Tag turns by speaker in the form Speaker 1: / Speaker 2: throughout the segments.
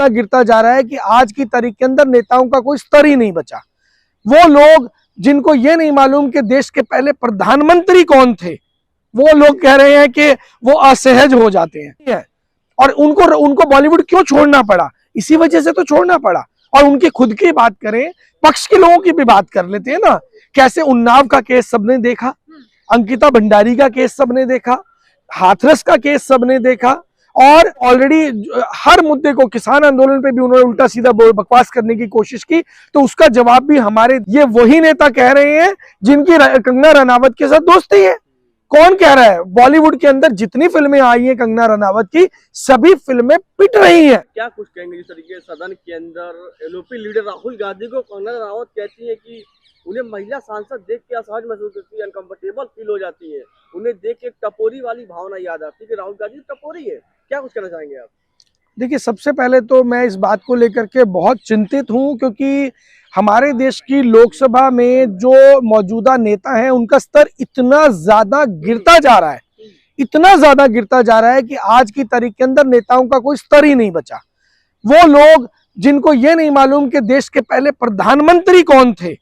Speaker 1: इतना गिरता जा रहा है कि आज की तारीख के अंदर नेताओं का कोई स्तर ही नहीं बचा। वो लोग जिनको ये नहीं मालूम कि देश के पहले प्रधानमंत्री कौन थे, वो लोग कह रहे हैं कि वो असहज हो जाते हैं। और उनको बॉलीवुड क्यों छोड़ना पड़ा? इसी वजह से तो छोड़ना पड़ा। और उनकी खुद की बात करें, पक्ष के लोगों की भी बात कर लेते हैं ना। कैसे उन्नाव का केस सबने देखा, अंकिता भंडारी का केस सबने देखा, हाथरस का केस सबने देखा, और ऑलरेडी हर मुद्दे को, किसान आंदोलन पे भी उन्होंने उल्टा सीधा बकवास करने की कोशिश की, तो उसका जवाब भी हमारे ये वही नेता कह रहे हैं जिनकी कंगना रनावत के साथ दोस्ती है। कौन कह रहा है? बॉलीवुड के अंदर जितनी फिल्में आई हैं कंगना रनावत की, सभी फिल्में पिट रही हैं।
Speaker 2: क्या कुछ कहेंगे जिस तरीके सदन के अंदर एलओपी लीडर राहुल गांधी को कंगना रनावत कहती है कि उन्हें महिला सांसद देख के असहज महसूस होती है, अनकंफर्टेबल फील हो जाती है, उन्हें देख के टपोरी वाली भावना याद आती है कि राहुल गांधी टपोरी है। क्या कुछ कहना चाहेंगे आप?
Speaker 1: देखिए, सबसे पहले तो मैं इस बात को लेकर के बहुत चिंतित हूं, क्योंकि हमारे देश की लोकसभा में जो मौजूदा नेता हैं उनका स्तर इतना ज्यादा गिरता जा रहा है, इतना ज्यादा गिरता जा रहा है कि आज की तारीख के अंदर नेताओं का कोई स्तर ही नहीं बचा। वो लोग जिनको ये नहीं मालूम कि देश के पहले प्रधानमंत्री कौन थे,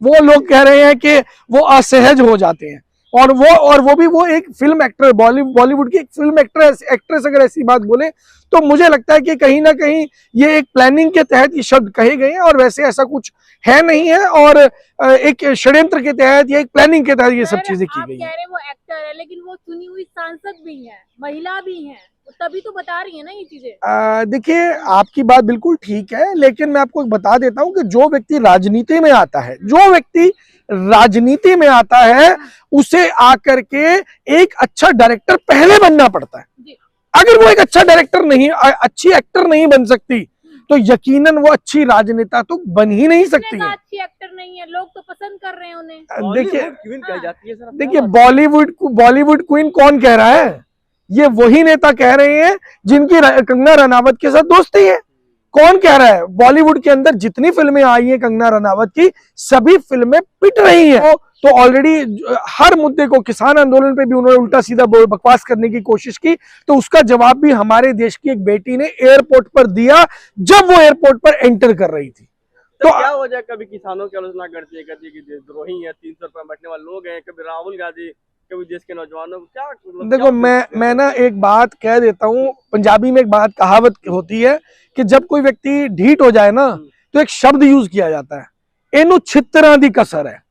Speaker 1: वो लोग कह रहे हैं कि वो असहज हो जाते हैं। और वो भी एक फिल्म एक्टर, बॉलीवुड की एक फिल्म एक्ट्रेस अगर ऐसी बात बोले तो मुझे लगता है कि कहीं ना कहीं ये एक प्लानिंग के तहत ये शब्द कहे गए हैं, और वैसे ऐसा कुछ है नहीं है, और एक षड्यंत्र के तहत या एक प्लानिंग के तहत ये सब चीजें की गई हैं।
Speaker 3: वो एक्टर है, लेकिन वो चुनी हुई सांसद भी है, महिला भी है, तभी तो बता रही है ना ये चीजें।
Speaker 1: देखिए, आपकी बात बिल्कुल ठीक है, लेकिन मैं आपको बता देता हूं कि जो व्यक्ति राजनीति में आता है, उसे आकर के एक अच्छा डायरेक्टर पहले बनना पड़ता है। अगर वो एक अच्छा डायरेक्टर नहीं, अच्छी एक्टर नहीं बन सकती, तो यकीनन वो अच्छी राजनेता तो बन ही नहीं सकती है।
Speaker 3: अच्छी एक्टर नहीं है, लोग तो पसंद कर रहे हैं उन्हें।
Speaker 1: देखिए, बॉलीवुड क्वीन कौन कह रहा है? ये वही नेता कह रहे हैं जिनकी कंगना रनावत के साथ दोस्ती है। कौन कह रहा है? बॉलीवुड के अंदर जितनी फिल्में आई हैं कंगना रनावत की, सभी फिल्में पिट रही हैं। तो ऑलरेडी हर मुद्दे को, किसान आंदोलन पे भी उन्होंने उल्टा सीधा बकवास करने की कोशिश की, तो उसका जवाब भी हमारे देश की एक बेटी ने एयरपोर्ट पर दिया, जब वो एयरपोर्ट पर एंटर कर रही थी।
Speaker 2: तो क्या वजह, कभी किसानों की आलोचना करती है, कहती है कि देशद्रोही है, 300 रुपए बैठने वाले लोग हैं, कभी राहुल गांधी, कभी देश के नौजवानों को क्या
Speaker 1: देखो, मैं ना एक बात कह देता हूँ। पंजाबी में एक बात, कहावत होती है कि जब कोई व्यक्ति ढीठ हो जाए ना, तो एक शब्द यूज किया जाता है, इनू छित्तरां दी कसर है।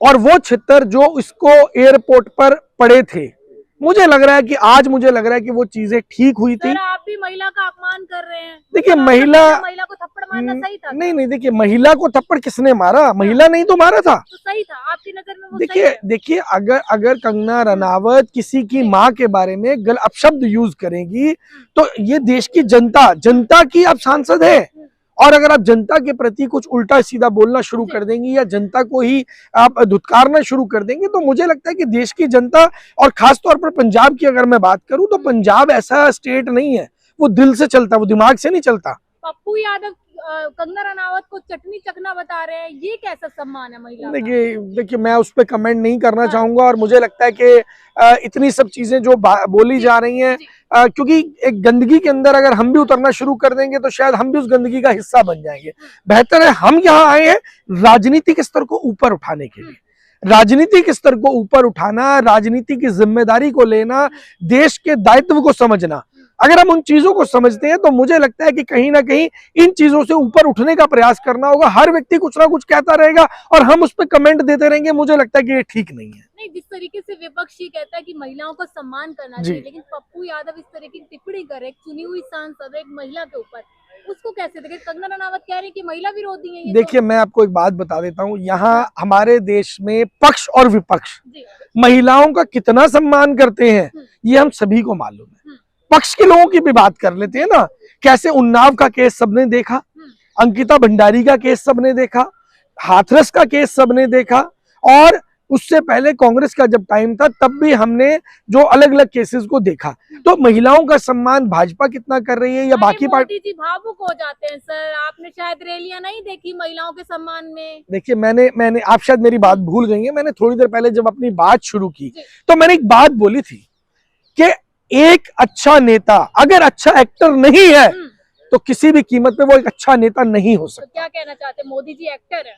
Speaker 1: और वो छित्तर जो इसको एयरपोर्ट पर पड़े थे, मुझे लग रहा है कि वो चीजें ठीक हुई थी।
Speaker 3: आप भी महिला का अपमान कर रहे हैं।
Speaker 1: देखिए, महिला
Speaker 3: को थप्पड़ मारना सही था?
Speaker 1: नहीं, देखिए, महिला को थप्पड़ किसने मारा? महिला नहीं तो मारा था,
Speaker 3: तो सही था आपकी नजर में? वो
Speaker 1: देखिए, अगर कंगना रनावत किसी की माँ के बारे में गलत अपशब्द यूज करेगी, तो ये देश की जनता की आप सांसद है, और अगर आप जनता के प्रति कुछ उल्टा सीधा बोलना शुरू कर देंगी या जनता को ही आप धुतकारना शुरू कर देंगे, तो मुझे लगता है कि देश की जनता, और खास तौर पर पंजाब की अगर मैं बात करूं, तो पंजाब ऐसा स्टेट नहीं है, वो दिल से चलता, वो दिमाग से नहीं चलता।
Speaker 3: पप्पू यादव कंगना रनावत को चटनी चखना बता रहे हैं, ये कैसा सम्मान है महिला?
Speaker 1: देखिए, मैं उस पर कमेंट नहीं करना चाहूंगा, और मुझे लगता है कि इतनी सब चीजें जो बोली जा रही हैं, क्योंकि एक गंदगी के अंदर अगर हम भी उतरना शुरू कर देंगे, तो शायद हम भी उस गंदगी का हिस्सा बन जाएंगे। बेहतर है, हम यहाँ आए हैं राजनीति के स्तर को ऊपर उठाने के लिए, राजनीति के स्तर को ऊपर उठाना, राजनीति की जिम्मेदारी को लेना, देश के दायित्व को समझना। अगर हम उन चीजों को समझते हैं, तो मुझे लगता है कि कहीं ना कहीं इन चीजों से ऊपर उठने का प्रयास करना होगा। हर व्यक्ति कुछ ना कुछ कहता रहेगा और हम उस पर कमेंट देते रहेंगे, मुझे लगता है कि ये ठीक नहीं है।
Speaker 3: नहीं, जिस तरीके से विपक्ष ये कहता है कि महिलाओं को सम्मान करना चाहिए, लेकिन पप्पू यादव इस तरह की टिप्पणी करे एक चुनी हुई सांसद, एक महिला के ऊपर, उसको कैसे देखें? कंगना रनावत कह रही है कि महिला विरोधी है।
Speaker 1: देखिए, मैं आपको एक बात बता देता हूँ, यहाँ हमारे देश में पक्ष और विपक्ष महिलाओं का कितना सम्मान करते हैं, ये हम सभी को मालूम है। पक्ष के लोगों की भी बात कर लेते हैं ना। कैसे उन्नाव का केस सबने देखा, अंकिता भंडारी का केस सबने देखा, हाथरस का केस सबने देखा, और उससे पहले कांग्रेस का जब टाइम था तब भी हमने जो अलग अलग केसेस को देखा। तो महिलाओं का सम्मान भाजपा कितना कर रही है या बाकी पार्टी?
Speaker 3: मोदी जी भावुक हो जाते हैं सर, आपने शायद रैलियां नहीं देखी महिलाओं के सम्मान में।
Speaker 1: देखिए, मैंने आप शायद मेरी बात भूल गई है। मैंने थोड़ी देर पहले जब अपनी बात शुरू की, तो मैंने एक बात बोली थी कि एक अच्छा नेता अगर अच्छा एक्टर नहीं है तो किसी भी कीमत पे वो एक अच्छा नेता नहीं हो
Speaker 3: तो
Speaker 1: सकता।
Speaker 3: क्या कहना चाहते हैं, मोदी जी एक्टर है?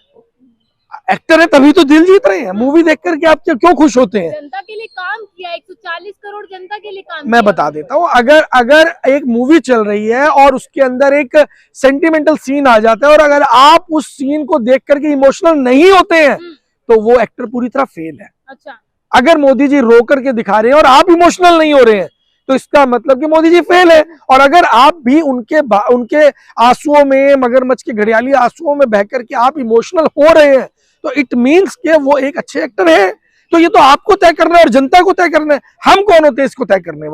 Speaker 1: एक्टर है तभी तो दिल जीत रहे हैं। मूवी देख करके आप क्यों खुश होते हैं?
Speaker 3: जनता के लिए काम किया, 140 करोड़ जनता के लिए काम
Speaker 1: मैं
Speaker 3: किया
Speaker 1: बता
Speaker 3: उन्होंने।
Speaker 1: देता हूँ, अगर एक मूवी चल रही है और उसके अंदर एक सेंटिमेंटल सीन आ जाता है और अगर आप उस सीन को देख करके इमोशनल नहीं होते हैं तो वो एक्टर पूरी तरह फेल है।
Speaker 3: अच्छा,
Speaker 1: अगर मोदी जी रो करके दिखा रहे हैं और आप इमोशनल नहीं हो रहे हैं तो इसका मतलब कि मोदी जी फेल है। और अगर आप भी उनके आंसुओं में, मगरमच्छ के घड़ियाली आंसुओं में बह करके आप इमोशनल हो रहे हैं तो इट मीन्स के वो एक अच्छे एक्टर है। तो ये तो आपको तय करना है और जनता को तय करना है। हम कौन होते हैं इसको तय करने वाले?